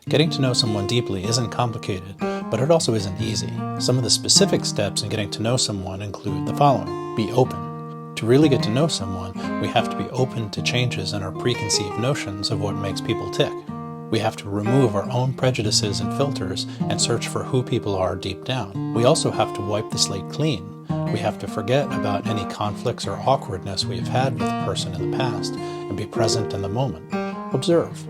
Getting to know someone deeply isn't complicated, but it also isn't easy. Some of the specific steps in getting to know someone include the following. Be open. To really get to know someone, we have to be open to changes in our preconceived notions of what makes people tick. We have to remove our own prejudices and filters and search for who people are deep down. We also have to wipe the slate clean. We have to forget about any conflicts or awkwardness we have had with a person in the past and be present in the moment. Observe.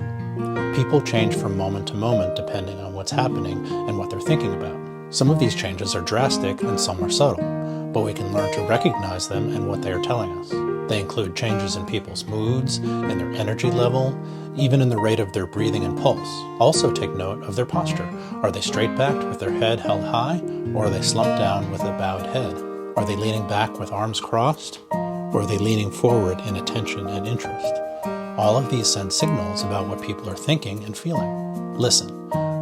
People change from moment to moment depending on what's happening and what they're thinking about. Some of these changes are drastic and some are subtle, but we can learn to recognize them and what they are telling us. They include changes in people's moods, in their energy level, even in the rate of their breathing and pulse. Also take note of their posture. Are they straight-backed with their head held high, or are they slumped down with a bowed head? Are they leaning back with arms crossed, or are they leaning forward in attention and interest? All of these send signals about what people are thinking and feeling. Listen.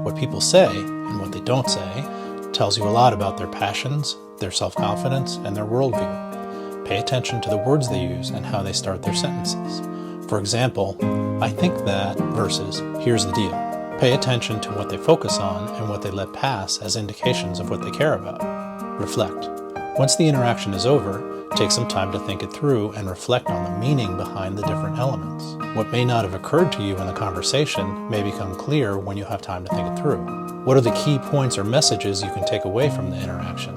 What people say and what they don't say tells you a lot about their passions, their self-confidence, and their worldview. Pay attention to the words they use and how they start their sentences. For example, I think that versus here's the deal. Pay attention to what they focus on and what they let pass as indications of what they care about. Reflect. Once the interaction is over, take some time to think it through and reflect on the meaning behind the different elements. What may not have occurred to you in the conversation may become clear when you have time to think it through. What are the key points or messages you can take away from the interaction?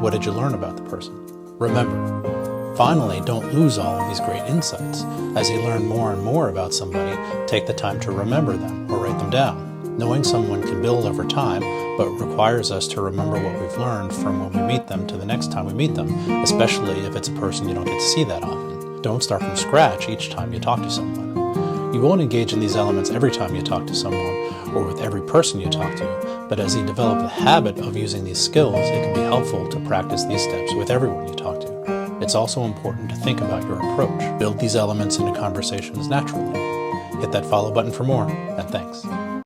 What did you learn about the person? Remember, finally, don't lose all of these great insights. As you learn more and more about somebody, take the time to remember them or write them down. Knowing someone can build over time, but requires us to remember what we've learned from when we meet them to the next time we meet them, especially if it's a person you don't get to see that often. Don't start from scratch each time you talk to someone. You won't engage in these elements every time you talk to someone or with every person you talk to, but as you develop the habit of using these skills, it can be helpful to practice these steps with everyone you talk to. It's also important to think about your approach. Build these elements into conversations naturally. Hit that follow button for more, and thanks.